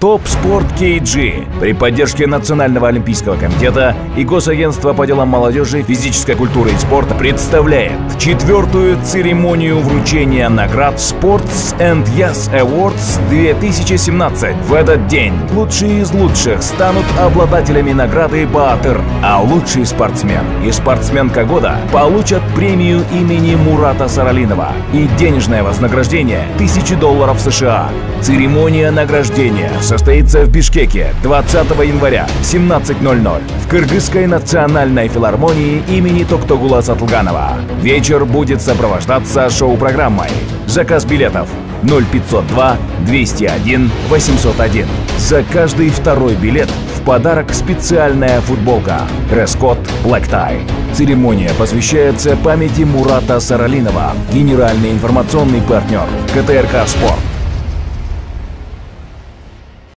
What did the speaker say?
Топ Спорт KG при поддержке Национального олимпийского комитета и Госагентства по делам молодежи, физической культуры и спорта представляет 4-ю церемонию вручения наград Sports and Yes Awards 2017. В этот день лучшие из лучших станут обладателями награды Баатыр, а лучший спортсмен и спортсменка года получат премию имени Мурата Саралинова и денежное вознаграждение $1000 США. Церемония награждения состоится в Бишкеке 20 января в 17:00 в Кыргызской национальной филармонии имени Токтогула Сатылганова. Вечер будет сопровождаться шоу-программой. Заказ билетов 0502 201 801. За каждый второй билет в подарок специальная футболка. Дресс-код Black Tie. Церемония посвящается памяти Мурата Саралинова. Генеральный информационный партнер КТРК Спорт.